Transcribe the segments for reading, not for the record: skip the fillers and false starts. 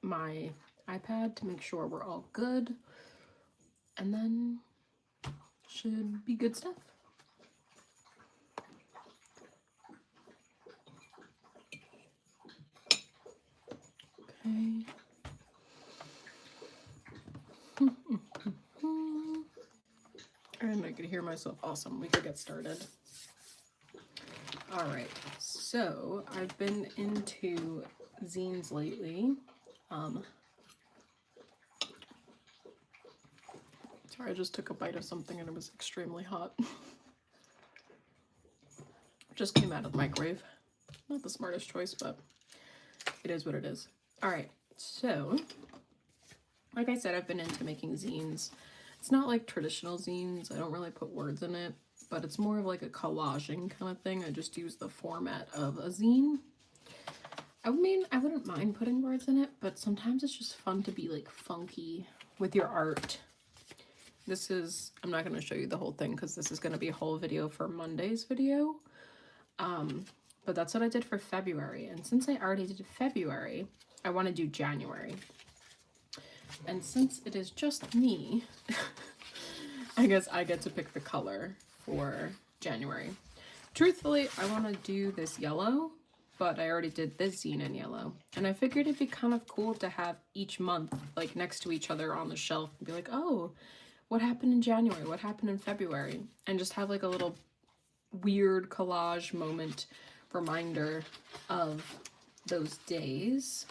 my iPad to make sure we're all good. And then should be good stuff. Okay. And I could hear myself. Awesome. We could get started. All right. So I've been into zines lately. Sorry, I just took a bite of something and it was extremely hot. Just came out of the microwave. Not the smartest choice, but it is what it is. All right. So, like I said, I've been into making zines. It's not like traditional zines. I don't really put words in it, but it's more of like a collaging kind of thing. I just use the format of a zine. I mean, I wouldn't mind putting words in it, but sometimes it's just fun to be like funky with your art. This is, I'm not going to show you the whole thing because this is going to be a whole video for Monday's video. But that's what I did for February. And since I already did February, I want to do January. And since it is just me, I guess I get to pick the color for January. Truthfully, I want to do this yellow, but I already did this zine in yellow. And I figured it'd be kind of cool to have each month like next to each other on the shelf and be like, oh, what happened in January? What happened in February? And just have like a little weird collage moment reminder of those days.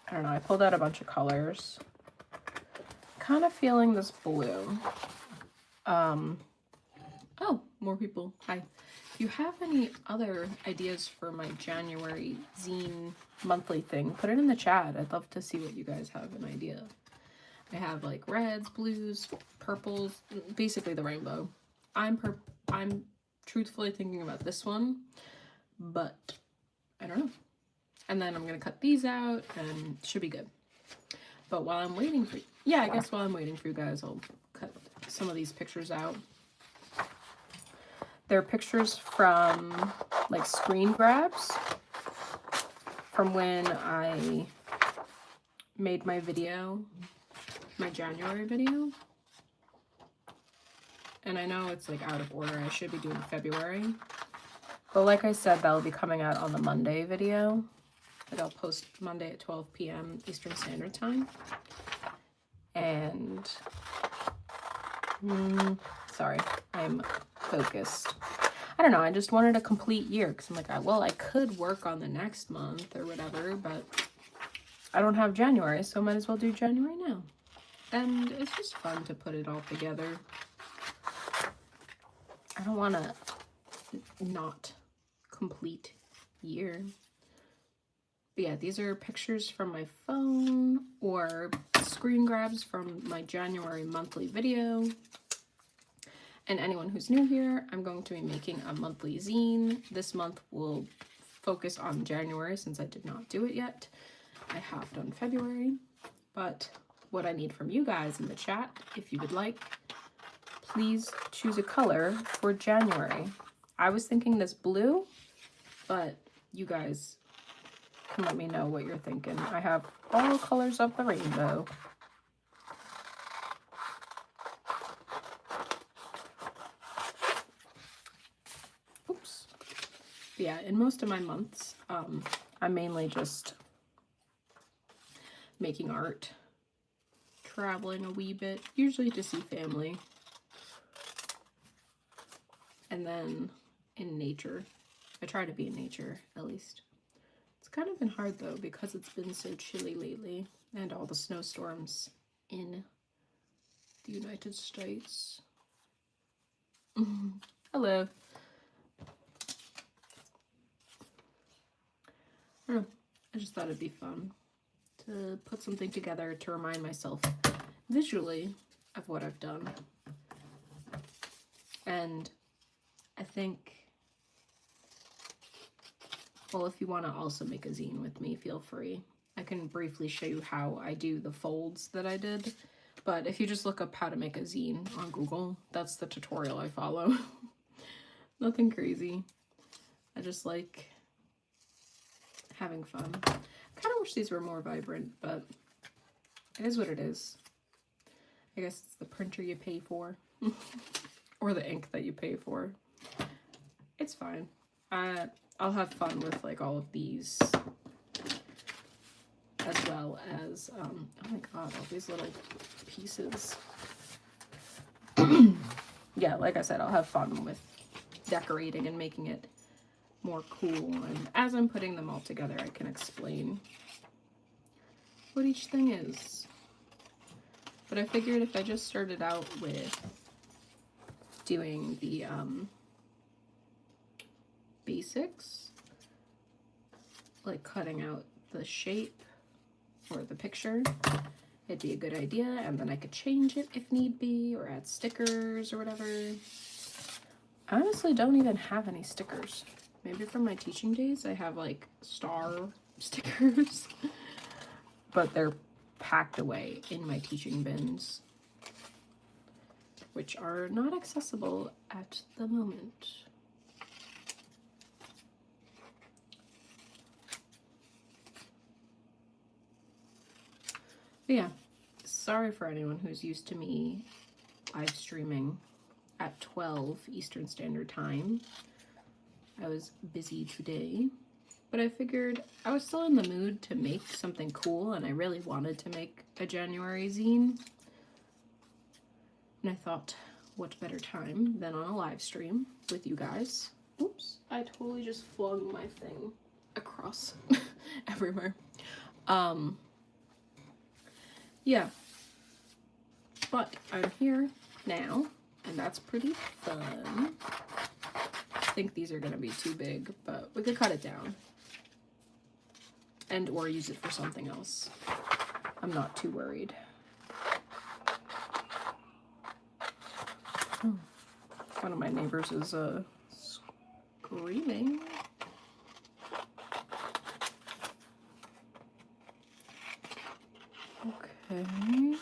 I don't know, I pulled out a bunch of colors. Kind of feeling this blue. Oh, more people. Hi. If you have any other ideas for my January zine monthly thing, put it in the chat. I'd love to see what you guys have an idea. I have like reds, blues, purples, basically the rainbow. I'm truthfully thinking about this one, but I don't know. And then I'm gonna cut these out and it should be good. But while I'm waiting for, yeah, I guess while I'm waiting for you guys, I'll cut some of these pictures out. They're pictures from like screen grabs from when I made my video, my January video. And I know it's like out of order. I should be doing February. But like I said, that'll be coming out on the Monday video that I'll post Monday at 12 p.m. Eastern Standard Time. And sorry, I'm focused. I don't know, I just wanted a complete year because I'm like, well, I could work on the next month or whatever, but I don't have January, so might as well do January now. And it's just fun to put it all together. I don't want to not complete year. But yeah, these are pictures from my phone or screen grabs from my January monthly video. And anyone who's new here, I'm going to be making a monthly zine. This month will focus on January since I did not do it yet. I have done February, but what I need from you guys in the chat, if you would like, please choose a color for January. I was thinking this blue, but you guys can let me know what you're thinking. I have all colors of the rainbow. Oops. Yeah, in most of my months, I'm mainly just making art, traveling a wee bit, usually to see family, and then in nature. I try to be in nature, at least. It's kind of been hard, though, because it's been so chilly lately, and all the snowstorms in the United States. Hello. I don't know. I just thought it'd be fun to put something together to remind myself visually of what I've done. And I think, well, if you want to also make a zine with me, feel free. I can briefly show you how I do the folds that I did. But if you just look up how to make a zine on Google, that's the tutorial I follow. Nothing crazy. I just like having fun. Kind of wish these were more vibrant, but it is what it is. I guess it's the printer you pay for. Or the ink that you pay for. It's fine. I'll have fun with like all of these. As well as, oh my god, all these little pieces. Yeah, like I said, I'll have fun with decorating and making it more cool. And as I'm putting them all together, I can explain what each thing is. But I figured if I just started out with doing the basics, like cutting out the shape or the picture, it'd be a good idea, and then I could change it if need be, or add stickers or whatever. I honestly don't even have any stickers. Maybe from my teaching days I have like star stickers, but they're packed away in my teaching bins, which are not accessible at the moment. But yeah, sorry for anyone who's used to me live streaming at 12 Eastern Standard Time. I was busy today, but I figured I was still in the mood to make something cool, and I really wanted to make a January zine. And I thought, what better time than on a live stream with you guys. Oops, I totally just flung my thing across everywhere. Yeah, but I'm here now, and that's pretty fun. I think these are gonna be too big, but we could cut it down and or use it for something else. I'm not too worried. One of my neighbors is screaming. Okay.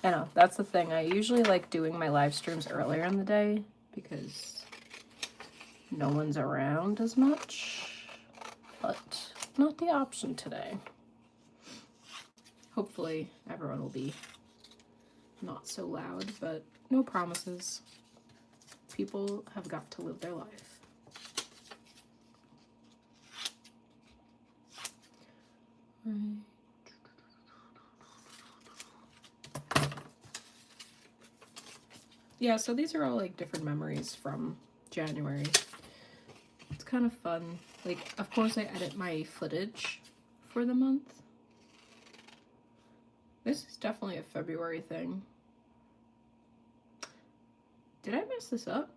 I know, that's the thing. I usually like doing my live streams earlier in the day because no one's around as much, but not the option today. Hopefully everyone will be not so loud, but no promises. People have got to live their life. Right. Yeah, so these are all like different memories from January. It's kind of fun. Like, of course I edit my footage for the month. This is definitely a February thing. Did I mess this up?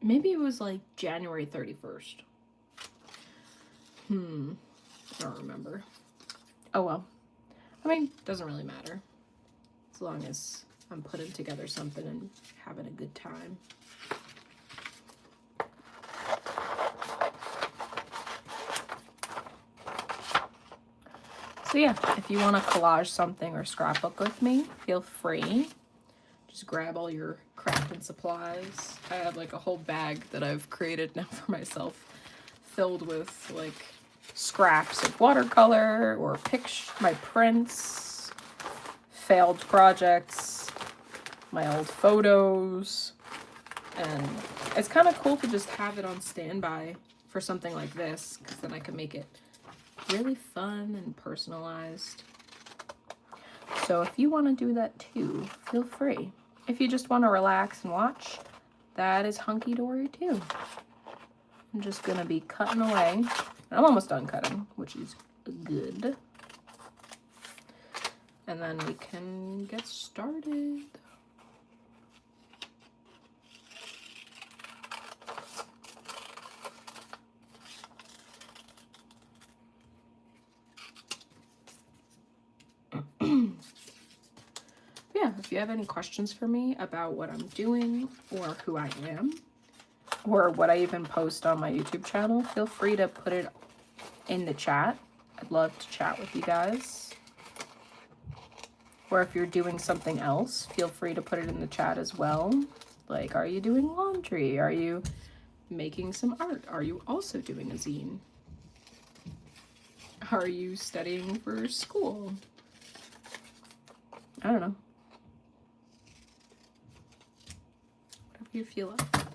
Maybe it was like January 31st. I don't remember. Oh well. I mean, doesn't really matter. As long as I'm putting together something and having a good time. So yeah, if you want to collage something or scrapbook with me, feel free. Just grab all your crafting supplies. I have like a whole bag that I've created now for myself, filled with like scraps of watercolor or my prints, failed projects, my old photos. And it's kind of cool to just have it on standby for something like this, because then I can make it really fun and personalized. So if you want to do that too, feel free. If you just want to relax and watch, that is hunky-dory too. I'm just gonna be cutting away. I'm almost done cutting, which is good. And then we can get started. Yeah, if you have any questions for me about what I'm doing or who I am or what I even post on my YouTube channel, feel free to put it in the chat. I'd love to chat with you guys. Or if you're doing something else, feel free to put it in the chat as well. Like, are you doing laundry? Are you making some art? Are you also doing a zine? Are you studying for school? I don't know. Whatever you feel like.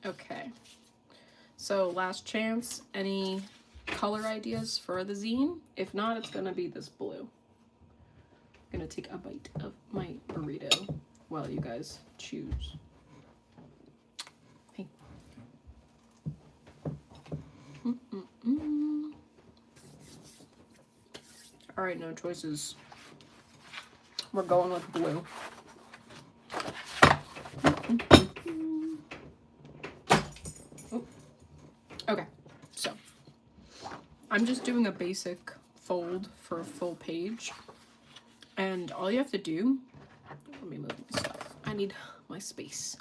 Okay. So last chance, any color ideas for the zine? If not, it's gonna be this blue. I'm gonna take a bite of my burrito while you guys choose. Hey. All right, no choices. We're going with blue. Okay, so I'm just doing a basic fold for a full page. And all you have to do, let me move my stuff. I need my space.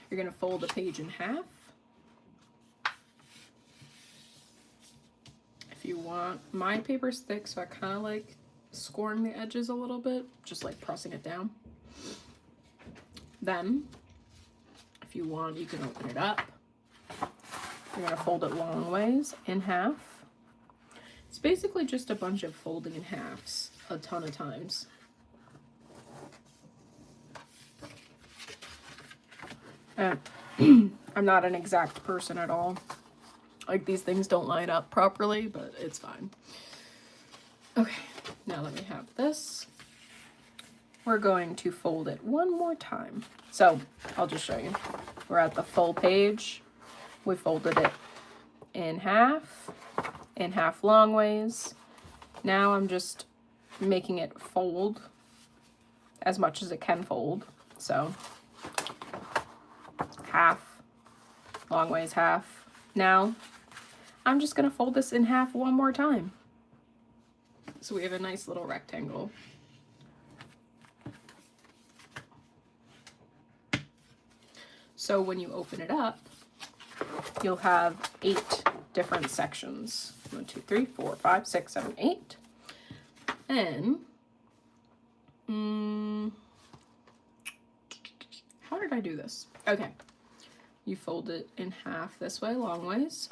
You're gonna fold the page in half. If you want, my paper's thick, so I kind of like scoring the edges a little bit, just like pressing it down. Then, if you want, you can open it up. You're gonna fold it long ways in half. It's basically just a bunch of folding in halves a ton of times. And I'm not an exact person at all. Like, these things don't line up properly, but it's fine. Okay, now that we have this, we're going to fold it one more time. So I'll just show you. We're at the full page. We folded it in half long ways. Now I'm just making it fold as much as it can fold. So half, long ways, half. Now I'm just gonna fold this in half one more time. So we have a nice little rectangle. So when you open it up, you'll have 8 different sections. 1, 2, 3, 4, 5, 6, 7, 8. And how did I do this? Okay. You fold it in half this way, long ways.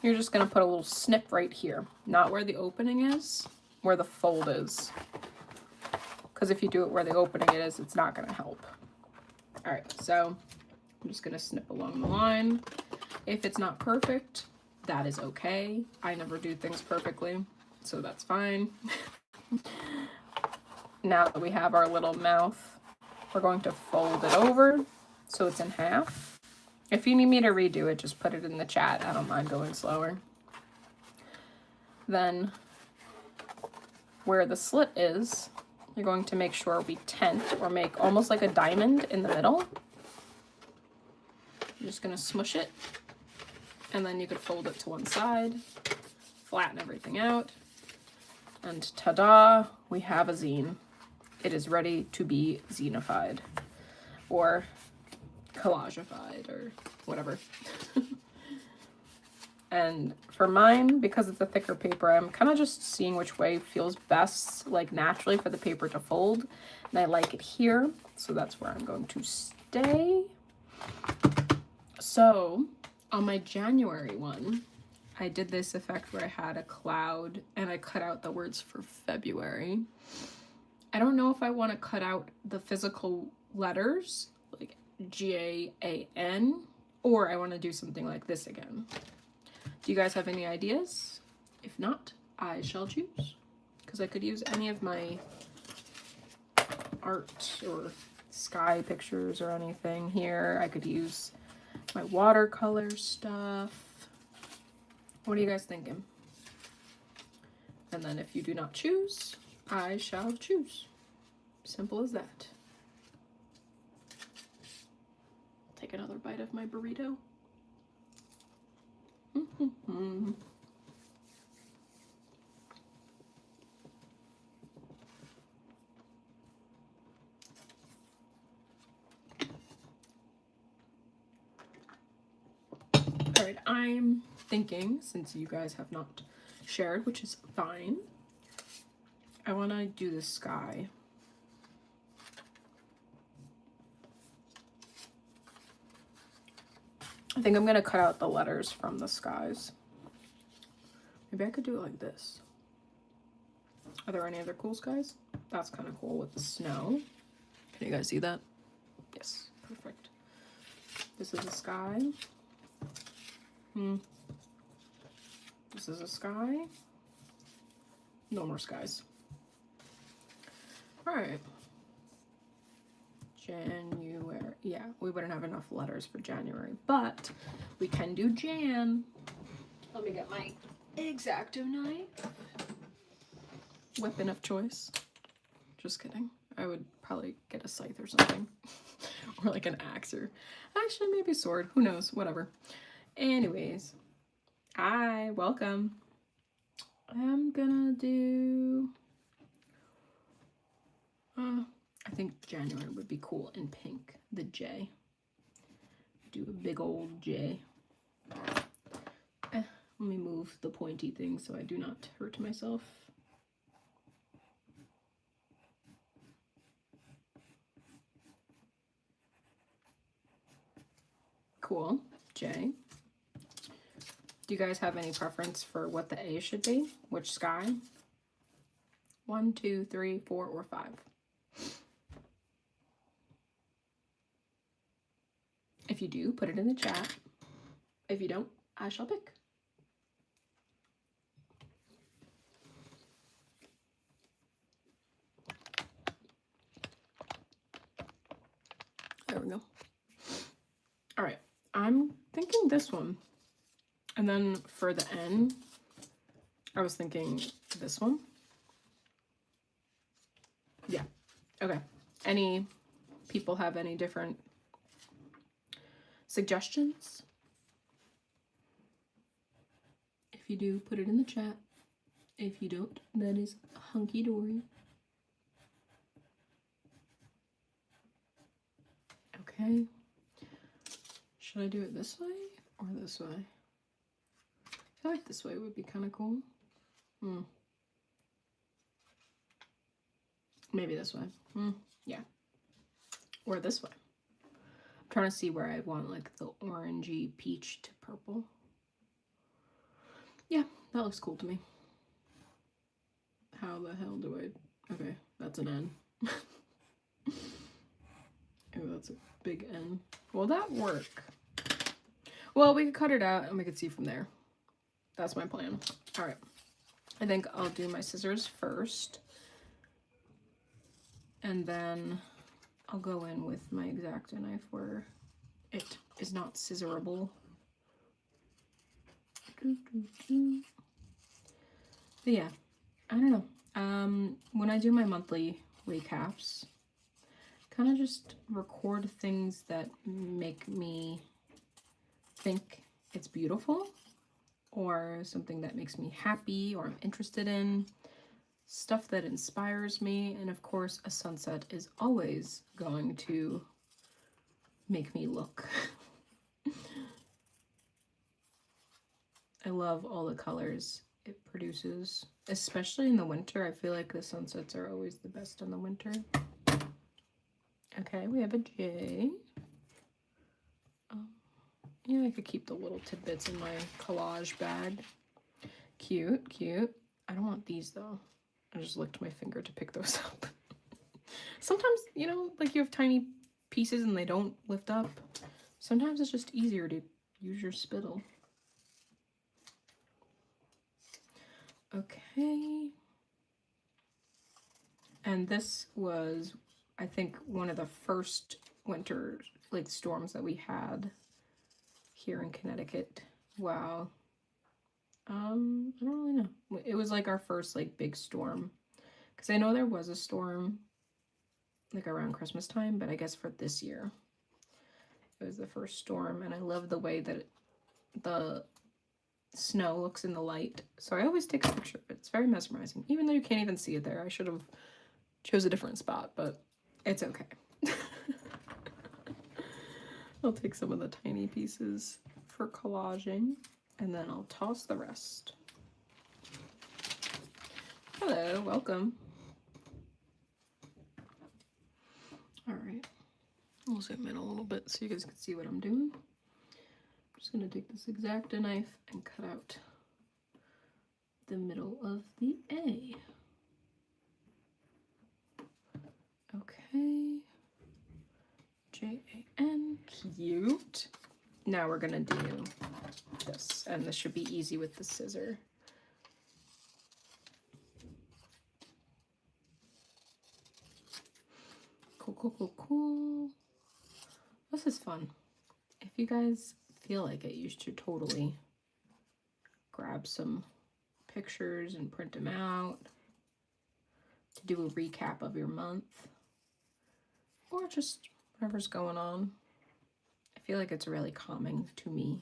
You're just gonna put a little snip right here. Not where the opening is, where the fold is. Because if you do it where the opening is, it's not gonna help. All right, so I'm just gonna snip along the line. If it's not perfect, that is okay. I never do things perfectly, so that's fine. Now that we have our little mouth, we're going to fold it over so it's in half. If you need me to redo it, just put it in the chat. I don't mind going slower. Then where the slit is, you're going to make sure we tent or make almost like a diamond in the middle. I'm just gonna smush it, and then you could fold it to one side, flatten everything out, and ta-da, we have a zine. It is ready to be zinified, or collagified, or whatever. And for mine, because it's a thicker paper, I'm kind of just seeing which way feels best, like naturally for the paper to fold. And I like it here, so that's where I'm going to stay. So on my January one, I did this effect where I had a cloud and I cut out the words for February. I don't know if I want to cut out the physical letters, like G-A-A-N, or I want to do something like this again. Do you guys have any ideas? If not, I shall choose, because I could use any of my art or sky pictures or anything here. I could use my watercolor stuff. What are you guys thinking? And then if you do not choose, I shall choose. Simple as that. Take another bite of my burrito. Alright, I'm thinking, since you guys have not shared, which is fine, I want to do the sky. I think I'm going to cut out the letters from the skies. Maybe I could do it like this. Are there any other cool skies? That's kind of cool with the snow. Can you guys see that? Yes, perfect. This is a sky. This is a sky. No more skies. All right. January. Yeah, we wouldn't have enough letters for January, but we can do Jan. Let me get my X-Acto knife. Weapon of choice. Just kidding. I would probably get a scythe or something. Or like an axe, or actually maybe a sword. Who knows? Whatever. Anyways. Hi, welcome. I'm gonna do... I think January would be cool in pink. The J. Do a big old J. Let me move the pointy thing so I do not hurt myself. Cool. J. Do you guys have any preference for what the A should be? Which sky? 1, 2, 3, 4, or 5? If you do, put it in the chat. If you don't, I shall pick. There we go. All right, I'm thinking this one. And then for the N, I was thinking this one. Yeah, okay. Any people have any different suggestions? If you do, put it in the chat. If you don't, that is hunky-dory. Okay. Should I do it this way or this way? I feel like this way would be kind of cool. Maybe this way. Yeah. Or this way. I'm trying to see where I want like the orangey peach to purple. Yeah, that looks cool to me. How the hell do I... Okay, that's an N. Oh, that's a big N. Will that work? Well, we could cut it out and we could see from there. That's my plan. All right. I think I'll do my scissors first. And then I'll go in with my X-Acto knife where it is not scissorable. But yeah, I don't know. When I do my monthly recaps, kind of just record things that make me think it's beautiful, or something that makes me happy or I'm interested in, stuff that inspires me, and of course a sunset is always going to make me look. I love all the colors it produces, especially in the winter. I feel like the sunsets are always the best in the winter. Okay, we have a J. Yeah, I could keep the little tidbits in my collage bag. Cute, cute. I don't want these though. I just licked my finger to pick those up. Sometimes, you know, like you have tiny pieces and they don't lift up. Sometimes it's just easier to use your spittle. Okay. And this was, I think, one of the first winter like storms that we had here in Connecticut. Wow. I don't really know. It was like our first like big storm, because I know there was a storm like around Christmas time, but I guess for this year it was the first storm. And I love the way that the snow looks in the light, so I always take a picture of it. It's very mesmerizing, even though you can't even see it there. I should have chose a different spot, but it's okay. I'll take some of the tiny pieces for collaging, and then I'll toss the rest. Hello, welcome. All right, I'll zoom in a little bit so you guys can see what I'm doing. I'm just gonna take this X-Acto knife and cut out the middle of the A. Okay. Jan, cute. Now we're gonna do this, and this should be easy with the scissor. Cool, cool, cool, cool. This is fun. If you guys feel like it, you should totally grab some pictures and print them out to do a recap of your month, or just whatever's going on. I feel like it's really calming to me.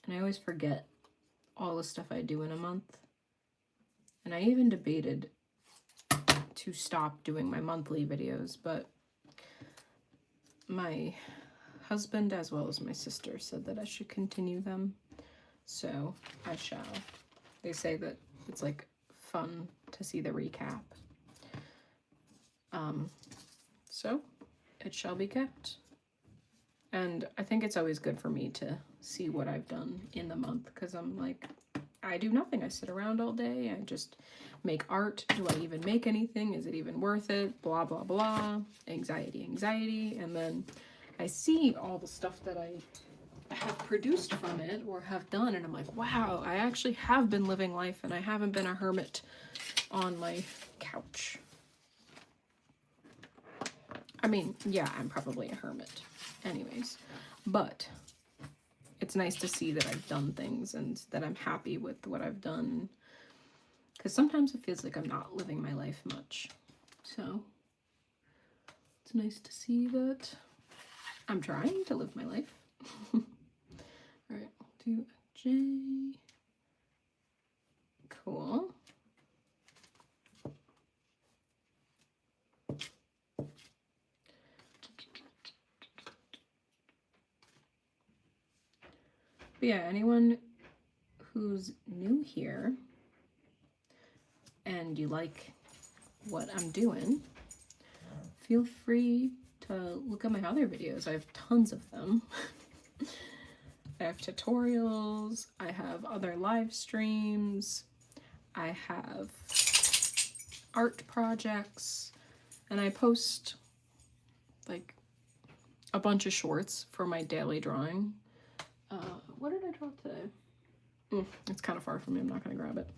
And I always forget all the stuff I do in a month. And I even debated to stop doing my monthly videos, but my husband as well as my sister said that I should continue them. So I shall. They say that it's like fun to see the recap. So it shall be kept. And I think it's always good for me to see what I've done in the month, because I'm like, I do nothing. I sit around all day. I just make art. Do I even make anything? Is it even worth it? Blah, blah, blah. Anxiety, anxiety. And then I see all the stuff that I have produced from it or have done, and I'm like, wow, I actually have been living life, and I haven't been a hermit on my couch. I mean, yeah, I'm probably a hermit anyways, but it's nice to see that I've done things and that I'm happy with what I've done, because sometimes it feels like I'm not living my life much. So it's nice to see that I'm trying to live my life. All right, I'll do a J. Cool. But yeah, anyone who's new here and you like what I'm doing, feel free to look at my other videos. I have tons of them. I have tutorials, I have other live streams, I have art projects, and I post like a bunch of shorts for my daily drawing. What did I draw today? It's kind of far from me, I'm not gonna grab it.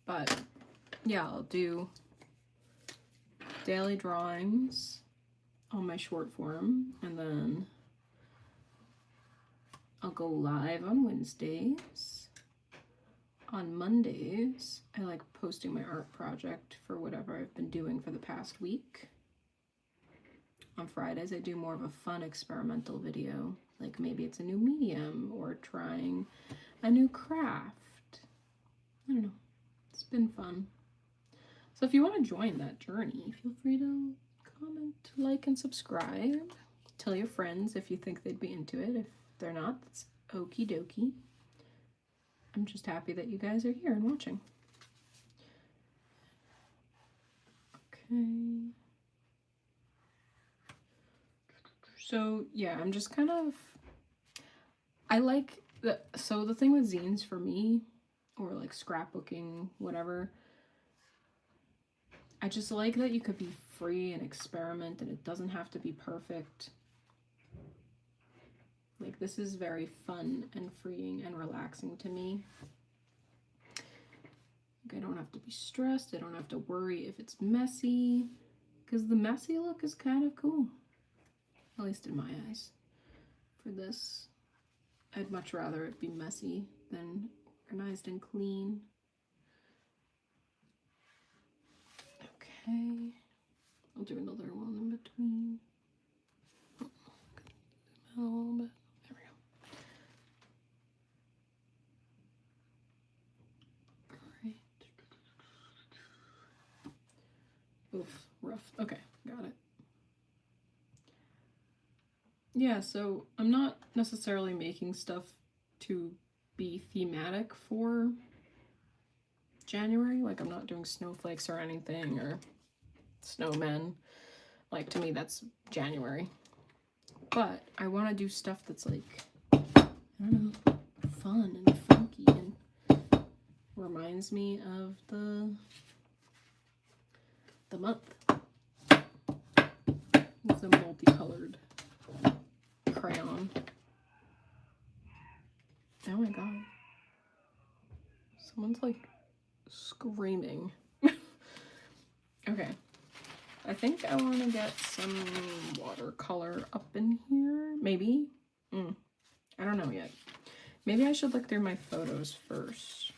But yeah, I'll do daily drawings on my short form, and then I'll go live on Wednesdays. On Mondays, I like posting my art project for whatever I've been doing for the past week. On Fridays, I do more of a fun experimental video, like maybe it's a new medium or trying a new craft. I don't know. It's been fun. So if you want to join that journey, feel free to comment, like, and subscribe. Tell your friends if you think they'd be into it. If they're not, that's okie dokie. I'm just happy that you guys are here and watching. Okay. So yeah, I'm just kind of, I like the, so the thing with zines for me, or like scrapbooking, whatever, I just like that you could be free and experiment, and it doesn't have to be perfect. Like, this is very fun and freeing and relaxing to me. Like, I don't have to be stressed. I don't have to worry if it's messy, because the messy look is kind of cool. At least in my eyes. For this, I'd much rather it be messy than organized and clean. Okay, I'll do another one in between. Oh, a little bit. There we go. All right. Oof, rough. Okay, got it. Yeah, so I'm not necessarily making stuff to be thematic for January. Like, I'm not doing snowflakes or anything, or snowmen. Like, to me, that's January. But I want to do stuff that's like, I don't know, fun and funky and reminds me of the month. It's a multicolored crayon. Oh my god. Someone's like screaming. Okay. I think I want to get some watercolor up in here. Maybe. I don't know yet. Maybe I should look through my photos first.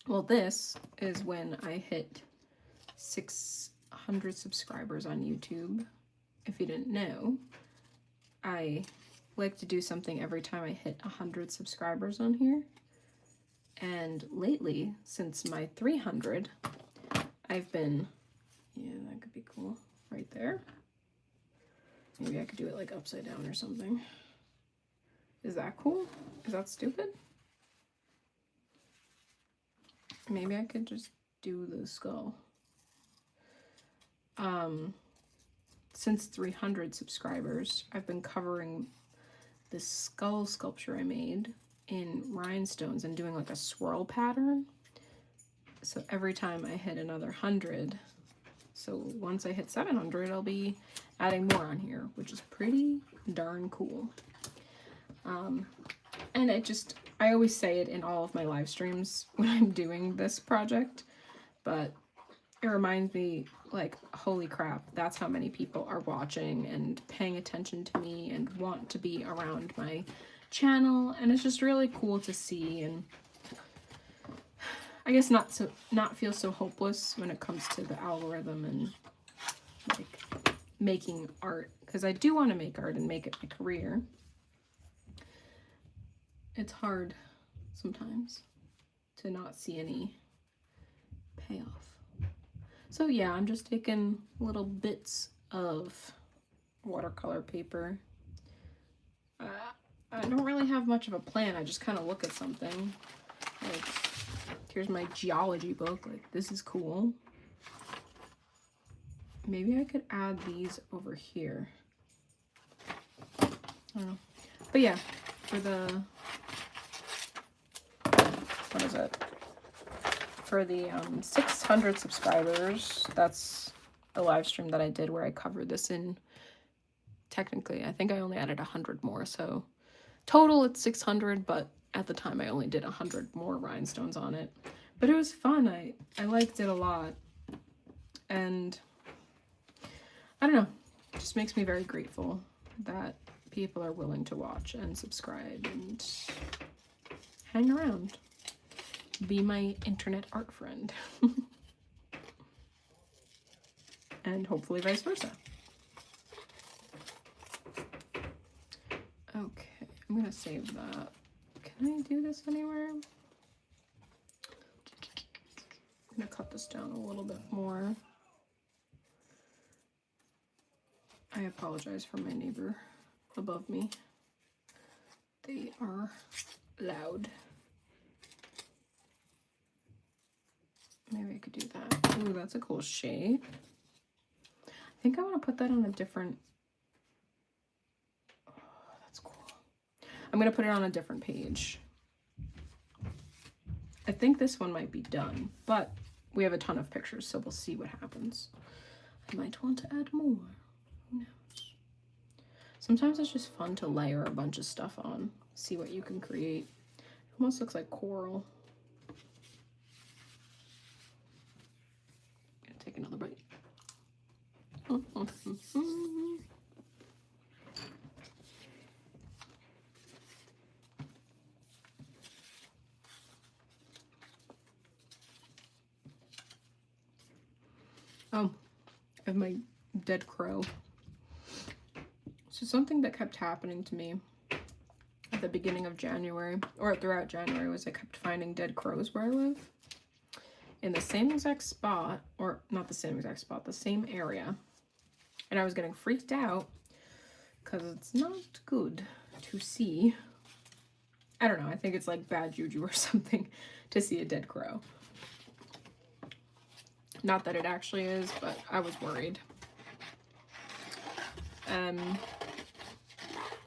Well, this is when I hit 600 subscribers on YouTube. If you didn't know, I like to do something every time I hit 100 subscribers on here. And lately, since my 300, I've been, yeah, that could be cool right there. Maybe I could do it like upside down or something. Is that cool? Is that stupid? Maybe I could just do the skull. Since 300 subscribers, I've been covering this skull sculpture I made in rhinestones and doing like a swirl pattern. So every time I hit another 100, so once I hit 700, I'll be adding more on here, which is pretty darn cool. And I always say it in all of my live streams when I'm doing this project, but it reminds me, like, holy crap, that's how many people are watching and paying attention to me and want to be around my channel, and it's just really cool to see, and I guess not feel so hopeless when it comes to the algorithm and like making art, because I do want to make art and make it my career. It's hard sometimes to not see any payoff. So yeah, I'm just taking little bits of watercolor paper. I don't really have much of a plan. I just kind of look at something. Like, here's my geology book. Like, this is cool. Maybe I could add these over here. I don't know. But yeah, for the, what is it? For the 600 subscribers, that's the live stream that I did where I covered this in, technically, I think I only added 100 more, so total it's 600, but at the time I only did 100 more rhinestones on it. But it was fun. I liked it a lot, and I don't know, it just makes me very grateful that people are willing to watch and subscribe and hang around. Be my internet art friend. And hopefully vice versa. Okay, I'm gonna save that. Can I do this anywhere? I'm gonna cut this down a little bit more. I apologize for my neighbor above me. They are loud. Maybe I could do that. Ooh, that's a cool shape. I think I want to put that on a different... Oh, that's cool. I'm going to put it on a different page. I think this one might be done, but we have a ton of pictures, so we'll see what happens. I might want to add more. Who knows? Sometimes it's just fun to layer a bunch of stuff on, see what you can create. It almost looks like coral. Take another bite. Oh, I have my dead crow. So something that kept happening to me at the beginning of January, or throughout January, was I kept finding dead crows where I live. In the same exact spot, or not the same exact spot, the same area. And I was getting freaked out because it's not good to see. I don't know, I think it's like bad juju or something to see a dead crow. Not that it actually is, but I was worried.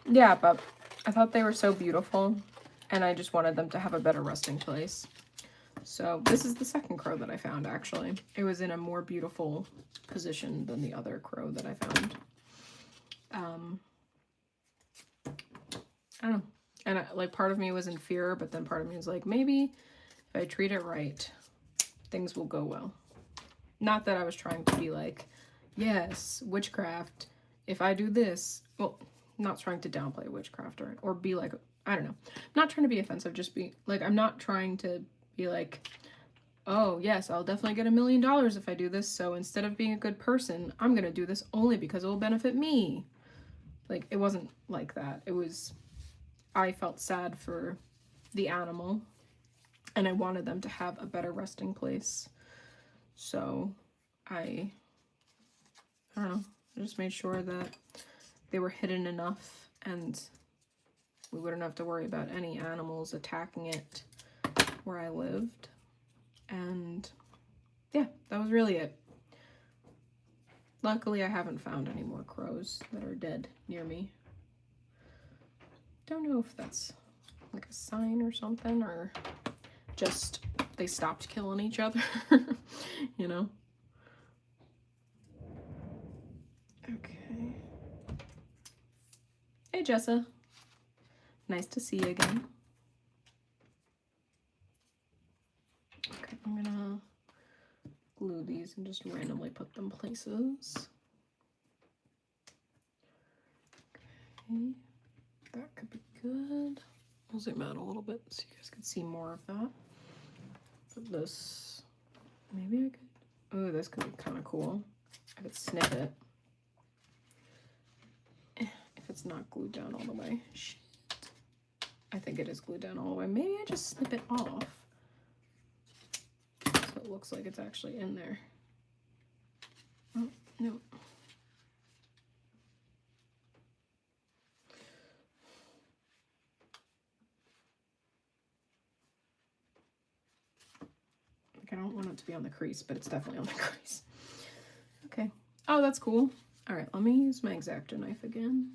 Yeah, but I thought they were so beautiful. and I just wanted them to have a better resting place. So this is the second crow that I found, actually. It was in a more beautiful position than the other crow that I found. I don't know. And like part of me was in fear, but then part of me was like, maybe if I treat it right, things will go well. Not that I was trying to be like, yes, witchcraft, if I do this, well, not trying to downplay witchcraft or be like, I don't know. I'm not trying to be offensive, just be like, I'm not trying to be like, oh yes, I'll definitely get $1 million if I do this, so instead of being a good person, I'm gonna do this only because it will benefit me. Like, it wasn't like that. It was, I felt sad for the animal, and I wanted them to have a better resting place. So I don't know, I just made sure that they were hidden enough and we wouldn't have to worry about any animals attacking it where I lived. And yeah, that was really it. Luckily, I haven't found any more crows that are dead near me. Don't know if that's like a sign or something, or just they stopped killing each other, you know? Okay. Hey, Jessa. Nice to see you again. Okay, I'm gonna glue these and just randomly put them places. Okay, that could be good. I'll zoom out a little bit so you guys can see more of that. Put this, maybe I could, oh, this could be kind of cool. I could snip it. If it's not glued down all the way. Shit. I think it is glued down all the way. Maybe I just snip it off so it looks like it's actually in there. Oh, no. Like, I don't want it to be on the crease, but it's definitely on the crease. Okay. Oh, that's cool. All right, let me use my X-Acto knife again.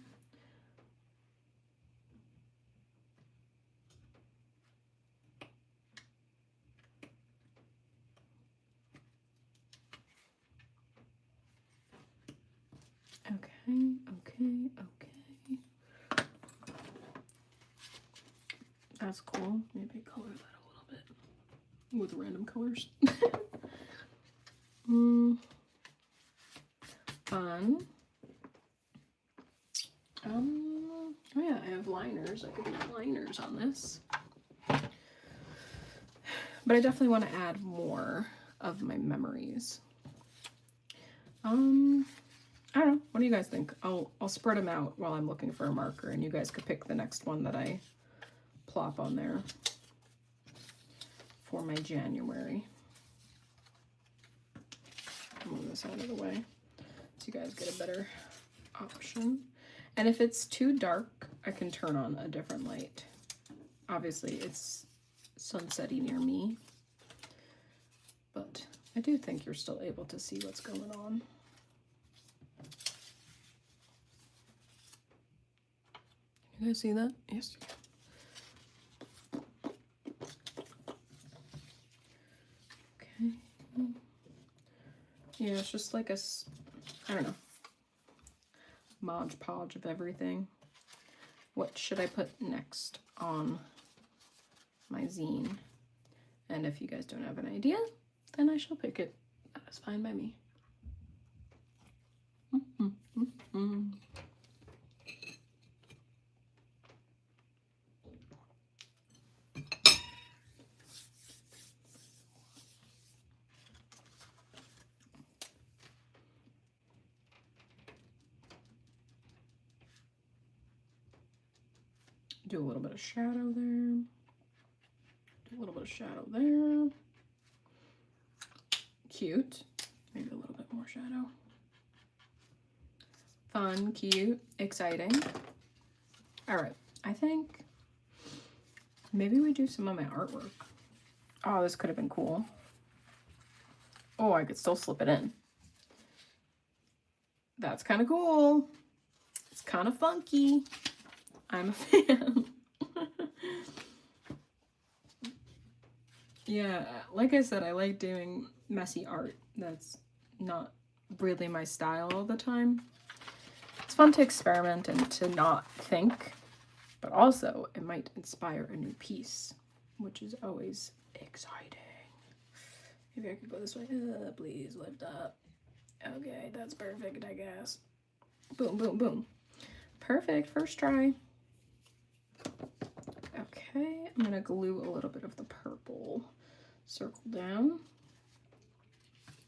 Okay. That's cool. Maybe color that a little bit with random colors. Fun. Oh yeah, I have liners. I could do liners on this. But I definitely want to add more of my memories. I don't know. What do you guys think? I'll spread them out while I'm looking for a marker, and you guys could pick the next one that I plop on there for my January. Move this out of the way so you guys get a better option. And if it's too dark, I can turn on a different light. Obviously, it's sunsetty near me, but I do think you're still able to see what's going on. You guys see that? Yes. Okay. Yeah, it's just like a, I don't know, Mod Podge of everything. What should I put next on my zine? And if you guys don't have an idea, then I shall pick it. That is fine by me. Do a little bit of shadow there. Do a little bit of shadow there. Cute. Maybe a little bit more shadow. Fun, cute, exciting. All right, I think maybe we do some of my artwork. Oh, this could have been cool. Oh, I could still slip it in. That's kind of cool. It's kind of funky. I'm a fan. Yeah, like I said, I like doing messy art. That's not really my style all the time. It's fun to experiment and to not think, but also it might inspire a new piece, which is always exciting. Maybe I could go this way. Please lift up. Okay, that's perfect, I guess. Boom, boom, boom. Perfect, first try. Okay, I'm gonna glue a little bit of the purple circle down.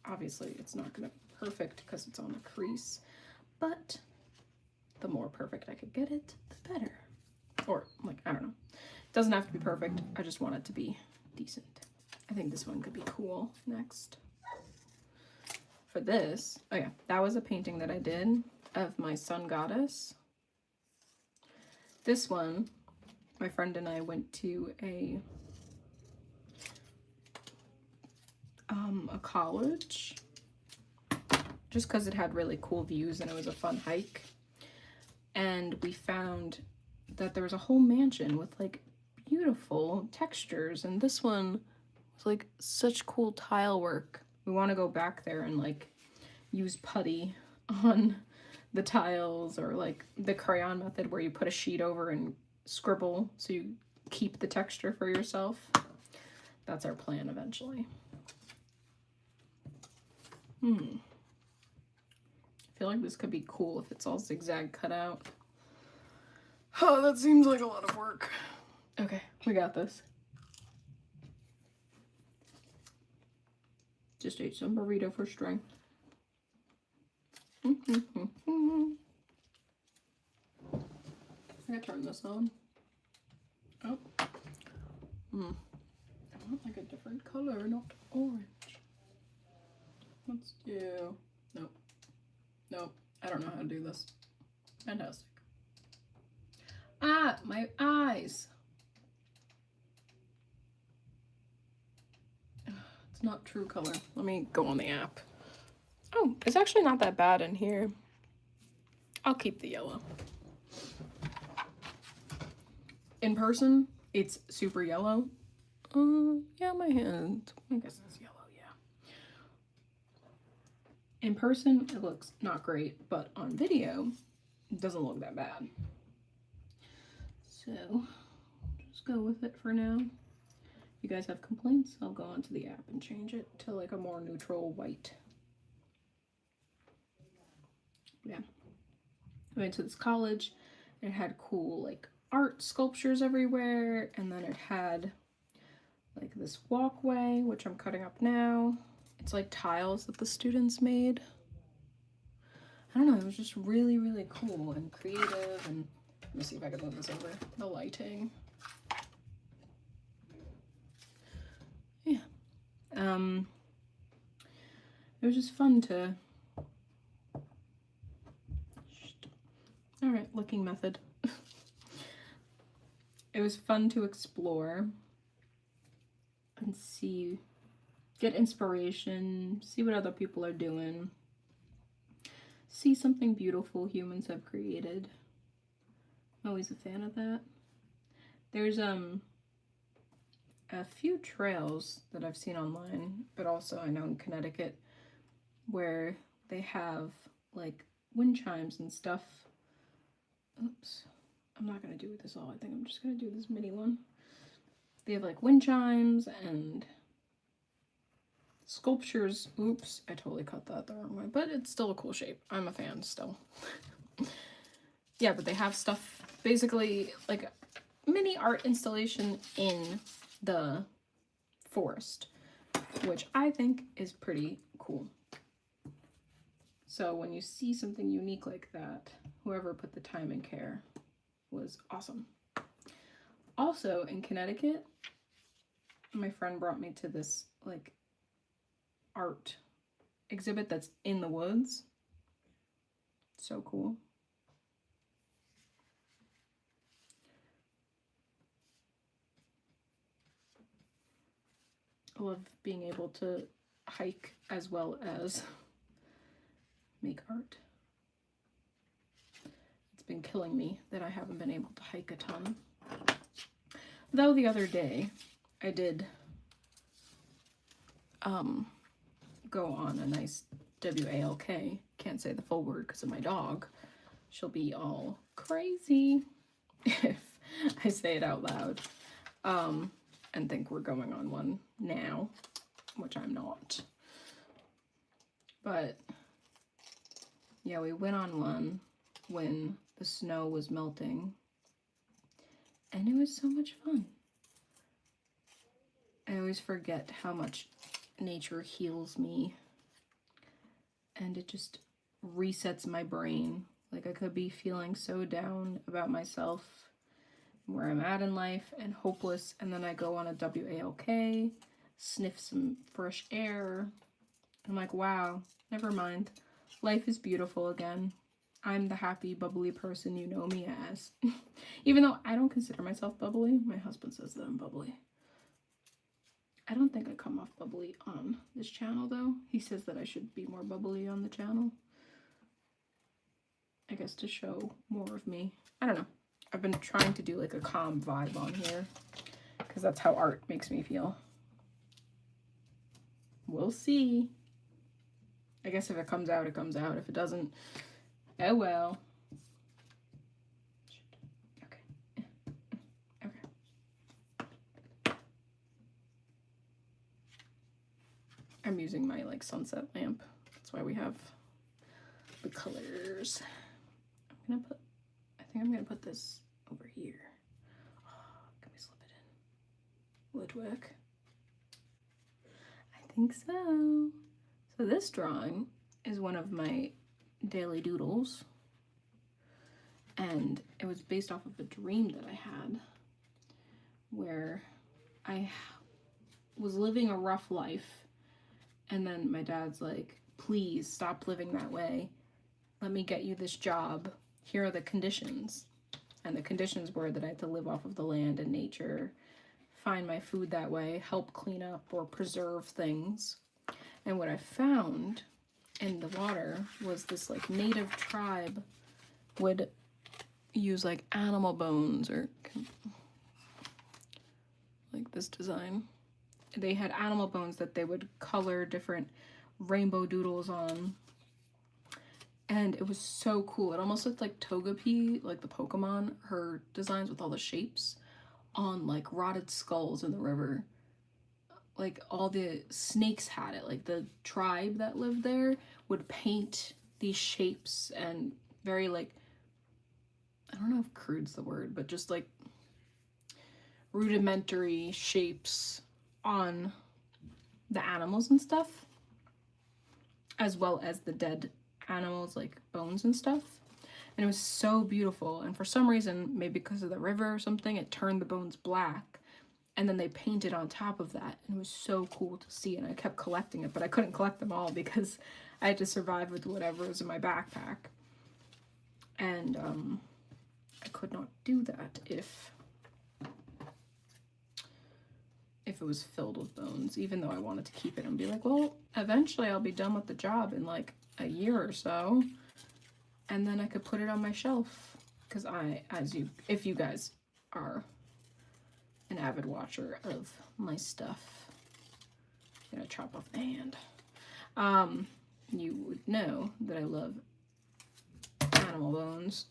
Obviously, it's not gonna be perfect because it's on the crease, but the more perfect I could get it, the better. Or, like, I don't know. It doesn't have to be perfect. I just want it to be decent. I think this one could be cool next. For this, oh yeah, that was a painting that I did of my sun goddess. This one, my friend and I went to a college just because it had really cool views and it was a fun hike. And we found that there was a whole mansion with like beautiful textures, and this one was like such cool tile work. We want to go back there and like use putty on the tiles, or like the crayon method where you put a sheet over and scribble so you keep the texture for yourself. That's our plan eventually. I feel like this could be cool if it's all zigzag cut out. Oh, that seems like a lot of work. Okay, we got this. Just ate some burrito for strength. I gotta turn this on. Oh. I want like a different color, not orange. Let's do... Nope. Nope. I don't know how to do this. Fantastic. Ah, my eyes. It's not true color. Let me go on the app. Oh, it's actually not that bad in here. I'll keep the yellow. In person, it's super yellow. Yeah, my hand. I guess it's yellow, yeah. In person, it looks not great, but on video, it doesn't look that bad. So, just go with it for now. If you guys have complaints, I'll go onto the app and change it to like a more neutral white. Yeah. I went to this college, and it had cool like art sculptures everywhere, and then it had like this walkway, which I'm cutting up now. It's like tiles that the students made. I don't know, it was just really, really cool and creative. And let me see if I can move this over. The lighting. Yeah. It was just fun to... Alright, looking method. It was fun to explore and see, get inspiration, see what other people are doing, see something beautiful humans have created. I'm always a fan of that. There's a few trails that I've seen online, but also I know in Connecticut, where they have like wind chimes and stuff. Oops, I'm not gonna do this all. I think I'm just gonna do this mini one. They have like wind chimes and sculptures. Oops, I totally cut that the wrong way, but it's still a cool shape. I'm a fan still. Yeah, but they have stuff, basically like a mini art installation in the forest, which I think is pretty cool. So when you see something unique like that, whoever put the time and care was awesome. Also in Connecticut, my friend brought me to this like art exhibit that's in the woods. So cool. I love being able to hike as well as make art. It's been killing me that I haven't been able to hike a ton. Though the other day I did go on a nice WALK. Can't say the full word because of my dog. She'll be all crazy if I say it out loud. And think we're going on one now, which I'm not. But yeah, we went on one when the snow was melting, and it was so much fun. I always forget how much nature heals me, and it just resets my brain. Like, I could be feeling so down about myself, where I'm at in life, and hopeless, and then I go on a WALK, sniff some fresh air. I'm like, wow, never mind. Life is beautiful again. I'm the happy, bubbly person you know me as. Even though I don't consider myself bubbly. My husband says that I'm bubbly. I don't think I come off bubbly on this channel, though. He says that I should be more bubbly on the channel. I guess to show more of me. I don't know. I've been trying to do like a calm vibe on here, because that's how art makes me feel. We'll see. I guess if it comes out, it comes out. If it doesn't, oh well. Okay. Okay. I'm using my like sunset lamp. That's why we have the colors. I think I'm gonna put this over here. Oh, can we slip it in? Will it work? I think so. So this drawing is one of my daily doodles, and it was based off of a dream that I had where I was living a rough life, and then my dad's like, please stop living that way. Let me get you this job. Here are the conditions. And the conditions were that I had to live off of the land and nature, find my food that way, help clean up or preserve things. And what I found in the water was this like native tribe would use like animal bones, or like this design. They had animal bones that they would color different rainbow doodles on. And it was so cool. It almost looked like Togepi, like the Pokemon, her designs with all the shapes on like rotted skulls in the river. Like all the snakes had it. Like the tribe that lived there would paint these shapes and very like, I don't know if crude's the word, but just like rudimentary shapes on the animals and stuff, as well as the dead animals, like bones and stuff. And it was so beautiful. And for some reason, maybe because of the river or something, it turned the bones black. And then they painted on top of that. And it was so cool to see. And I kept collecting it, but I couldn't collect them all because I had to survive with whatever was in my backpack. And I could not do that if it was filled with bones, even though I wanted to keep it and be like, well, eventually I'll be done with the job in like a year or so. And then I could put it on my shelf. Because if you guys are an avid watcher of my stuff, I'm gonna chop off the hand. You would know that I love animal bones.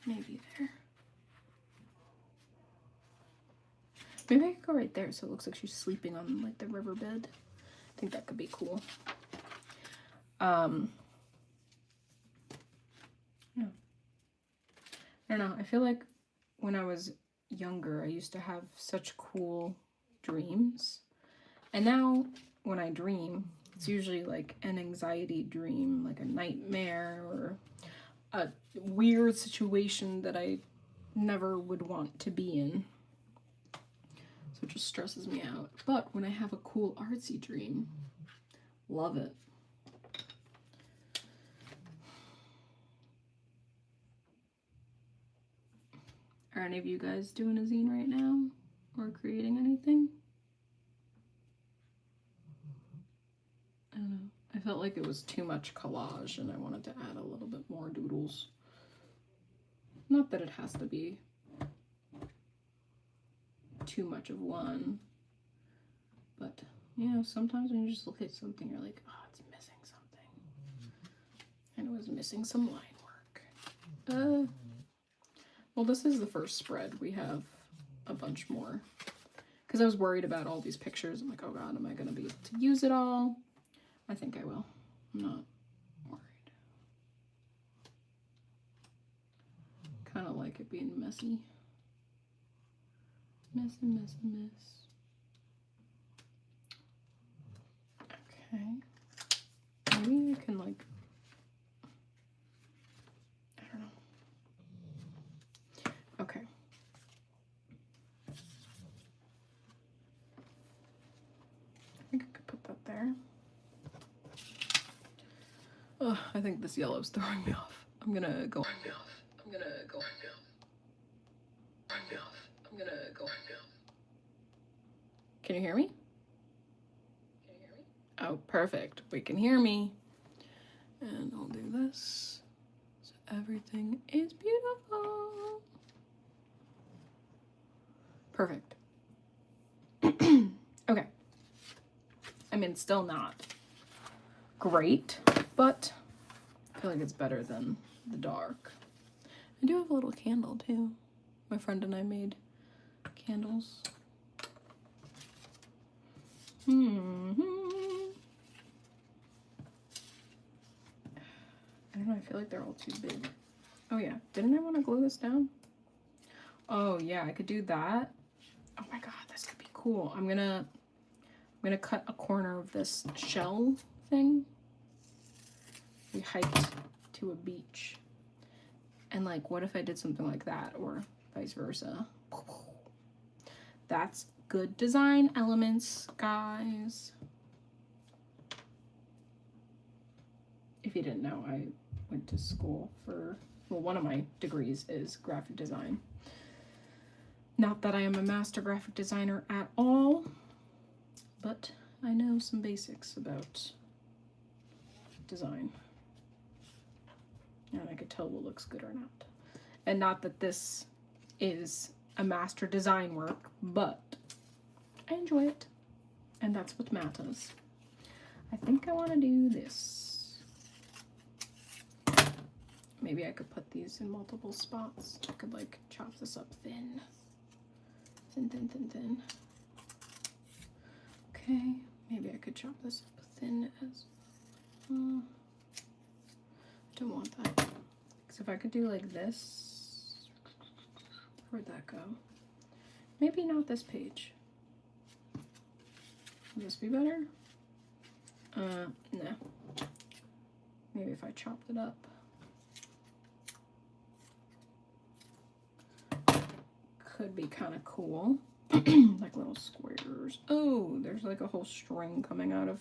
Maybe there. Maybe I could go right there so it looks like she's sleeping on like the riverbed. I think that could be cool. Yeah. I don't know. I feel like when I was younger, I used to have such cool dreams. And now when I dream, it's usually like an anxiety dream, like a nightmare or a weird situation that I never would want to be in. So it just stresses me out. But when I have a cool artsy dream, love it. Are any of you guys doing a zine right now? Or creating anything? I don't know. I felt like it was too much collage and I wanted to add a little bit more doodles. Not that it has to be too much of one. But, you know, sometimes when you just look at something, you're like, oh, it's missing something. And it was missing some line work. Well, this is the first spread. We have a bunch more. Because I was worried about all these pictures. I'm like, oh god, am I going to be able to use it all? I think I will. I'm not worried. Kind of like it being messy. Messy, messy, mess. Okay. Maybe I can, like, I don't know. Okay. I think I could put that there. Oh, I think this yellow's throwing me off. I'm gonna go. Can you hear me? Oh, perfect. We can hear me. And I'll do this. So everything is beautiful. Perfect. Okay. I mean, it's still not great, but I feel like it's better than the dark. I do have a little candle too. My friend and I made candles. I don't know, I feel like they're all too big. Oh yeah, didn't I want to glue this down? Oh yeah, I could do that. Oh my god, this could be cool. I'm gonna cut a corner of this shell thing. We hiked to a beach. And like, what if I did something like that, or vice versa? That's good design elements, guys. If you didn't know, I went to school for, well, one of my degrees is graphic design. Not that I am a master graphic designer at all, but I know some basics about design. And I could tell what looks good or not. And not that this is a master design work, but I enjoy it. And that's what matters. I think I want to do this. Maybe I could put these in multiple spots. I could like chop this up thin. Thin, thin, thin, thin. Okay, maybe I could chop this up thin as well. Don't want that. Because if I could do like this, where'd that go? Maybe not this page. Would this be better? No. Maybe if I chopped it up. Could be kind of cool. Like little squares. Oh, there's like a whole string coming out of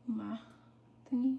my thingy.